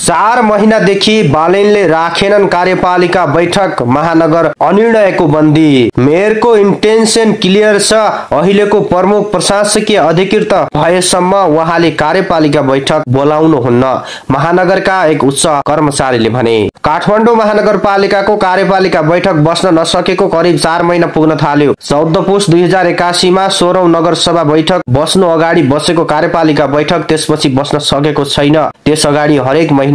4 महिनादेखि बालेनले राखेनन् कार्यपालिका बैठक, महानगर अनिर्णयको बन्दी। मेयरको इन्टेन्सन क्लियर छ, अहिलेको प्रमुख प्रशासकीय अधिकृत भएसम्म उहाँले कार्यपालिका बैठक बोलाउनुहुन्न, महानगरका एक उच्च कर्मचारीले भने। काठमाडौँ महानगरपालिकाको कार्यपालिका बैठक बस्न नसकेको करिब 4 महिना पुग्न थाल्यो। 14 पुस 2081 मा 16औं नगरसभा बैठक बस्नु अगाडि बसेको कार्यपालिका बैठक त्यसपछि बस्न सकेको छैन। त्यस अगाडि हरेक महिना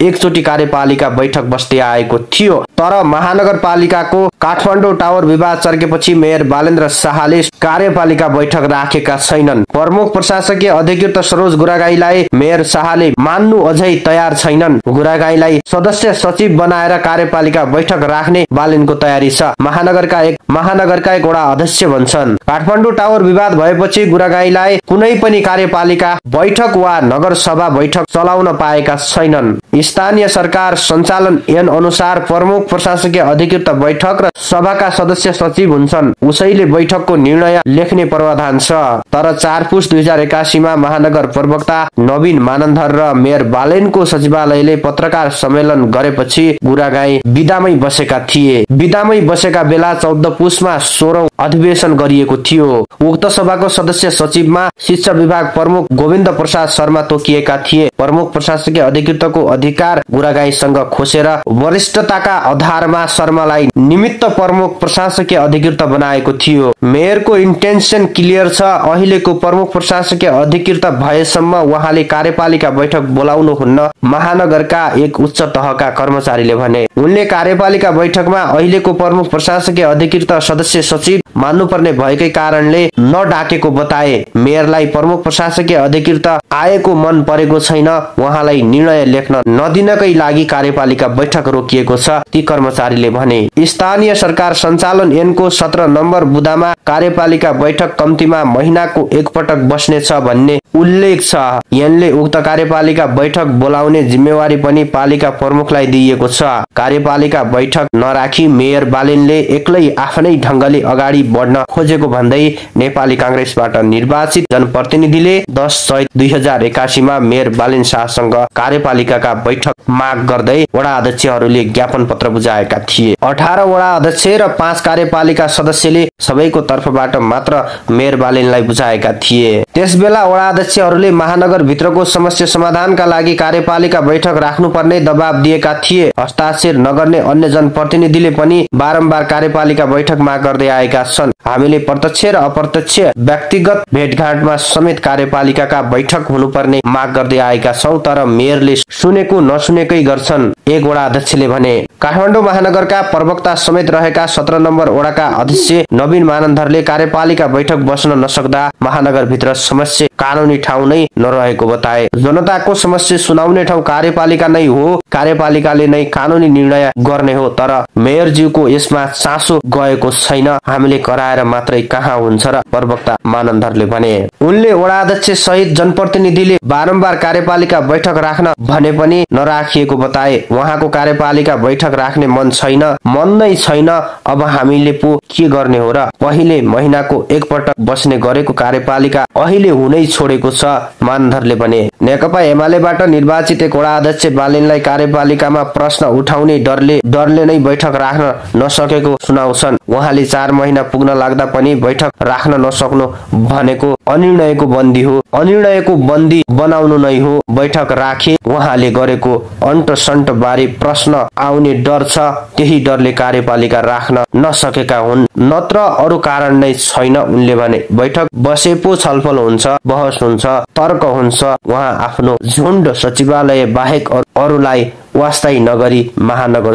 एकचोटि कार्यपालिका बैठक बस्दै आएको थियो। तर महानगरपालिकाको काठमाडौँ टावर विवाद चर्केपछि मेयर बालेन्द्र शाहले कार्यपालिका बैठक राखेका छैनन्। प्रमुख प्रशासकीय अधिकृत सरोज गुरागाईलाई मेयर शाहले मान्नु अझै तयार छैनन्। गुरागाईलाई सदस्य सचिव बनाएर कार्यपालिका बैठक राख्ने बालेनको तयारी छ, महानगरका एक वडा अध्यक्ष भन्छन्। काठमाडौँ टावर विवाद भएपछि गुरागाईलाई कुनै पनि कार्यपालिका बैठक वा नगरसभा बैठक चलाउन पाएका छैनन्। स्थानीय सरकार सञ्चालन ऐन अनुसार प्रमुख प्रशासकीय अधिकृत बैठक र सभाका सदस्य सचिव हुन्छन्। उसैले बैठकको निर्णय लेख्ने प्रावधान छ। तर 4 पुस 2081 मा महानगर प्रवक्ता नवीन मानन्धर र मेयर बालेनको सचिवालयले पत्रकार सम्मेलन गरेपछि गुरागाई बिदामै बसेका थिए। बिदामै बसेका बेला 14 पुसमा 16औं अधिवेशन गरिएको थियो। उक्त सभाको सदस्य सचिवमा शिक्षा विभाग प्रमुख गोविन्द प्रसाद शर्मा तोकिएका थिए। प्रमुख प्रशासकीय अधिकृतको अधिकार गुरागाईसँग खोसेर वरिष्ठताका आधारमा शर्मालाई निमित्त प्रमुख प्रशासकीय अधिकृत बनाएको थियो। मेयरको इन्टेन्सन क्लियर छ, अहिलेको प्रमुख प्रशासकीय अधिकृत भएसम्म उहाँले कार्यपालिका बैठक बोलाउनुहुन्न, महानगरका एक उच्च तहका कर्मचारीले भने। उनले कार्यपालिका बैठकमा अहिलेको प्रमुख प्रशासकीय अधिकृत सदस्य सचिव मान्नुपर्ने भएकै कारणले नडाकेको बताए। मेयरलाई प्रमुख प्रशासकीय अधिकृत आएको मन परेको छैन, उहाँलाई निर्णय लेख्न नदिनकै लागि कार्यपालिका बैठक रोकिएको छ, ती कर्मचारीले भने। स्थानीय सरकार सञ्चालन ऐनको 17 नम्बर बुदामा कार्यपालिका बैठक कम्तीमा महिनाको एकपटक बस्नेछ भन्ने उल्लेख छ। ऐनले उक्त कार्यपालिका बैठक बोलाउने जिम्मेवारी पनि पालिका प्रमुखलाई दिएको छ। कार्यपालिका बैठक नराखी मेयर बालेनले एक्लै आफ्नै ढंगले अगाडि बढ्न खोजेको भन्दै नेपाली कांग्रेसबाट निर्वाचित जनप्रतिनिधिले 10 चैत 2081 मा मेयर बालेन शाहसँग कार्यपालिकाका बैठक माग गर्दै वडा अध्यक्षहरूले ज्ञापन पत्र बुझाएका थिए। 18 वडा अध्यक्ष र 5 कार्यपालिका सदस्यले सबैको तर्फबाट मात्र मेयर बालेनलाई बुझाएका थिए। त्यसबेला वडा अध्यक्षहरूले महानगर भित्रको समस्या समाधानका लागि कार्यपालिका बैठक राख्नुपर्ने दबाब दिएका थिए। हस्ताक्षर नगर्ने अन्य जनप्रतिनिधिले पनि बारम्बार कार्यपालिका बैठक माग गर्दै आएका छन्। हामीले प्रत्यक्ष र अप्रत्यक्ष व्यक्तिगत भेटघाटमा समेत कार्यपालिकाका बैठक हुनुपर्ने माग गर्दै आएका छौं, तर मेयरले सुनेको नसुनेकै गर्छन्, एक वडा अध्यक्षले भने। काठमाडौँ महानगरका प्रवक्ता समेत रहेका 17 नम्बर वडाका अध्यक्ष नवीन मानन्धरले कार्यपालिका बैठक बस्न नसक्दा महानगर भित्र समस्या कानूनी ठाउँ नै नरहेको बताए। जनताको समस्या सुनाउने ठाउँ कार्यपालिका नै हो, कार्यपालिकाले नै कानूनी निर्णय गर्ने हो, तर मेयरज्यूको यसमा चासो गएको छैन, हामीले कराएर मात्रै कहाँ हुन्छ र, प्रवक्ता मानन्धरले भने। उनले वडा अध्यक्ष सहित जनप्रतिनिधिले बारम्बार कार्यपालिका बैठक राख्न भने पनि नराखिएको बताए। उहाँको कार्यपालिका बैठक राख्ने मन छैन, मन नै छैन, अब हामीले पो के गर्ने हो र, पहिले महिनाको एकपटक बस्ने गरेको कार्यपालिका अहिले हुनै छोडेको छ, मानन्धरले भने। नेकपा एमालेबाट निर्वाचित एक वडा अध्यक्ष बालेनलाई कार्यपालिकामा प्रश्न उठाउने डरले नै बैठक राख्न नसकेको सुनाउँछन्। उहाँले 4 महिना पुग्न लाग्दा पनि बैठक राख्न नसक्नु भनेको अनिर्णयको बन्दी हो, अनिर्णयको बन्दी बनाउनु नै हो। बैठक राखे उहाँले गरेको अन्टसन्ट बारे प्रश्न आउने डर छ, त्यही डरले कार्यपालिका राख्न नसकेका हुन्, नत्र अरू कारण नै छैन, उनले भने। बैठक बसे पो छलफल हुन्छ, बहस हुन्छ, तर्क हुन्छ। उहाँ आफ्नो झुण्ड सचिवालय बाहेक अरूलाई वास्ता नगरी महानगर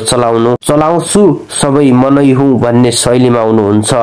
चलाउँछु, सबै मनै हुँ भन्ने शैलीमा हुनुहुन्छ।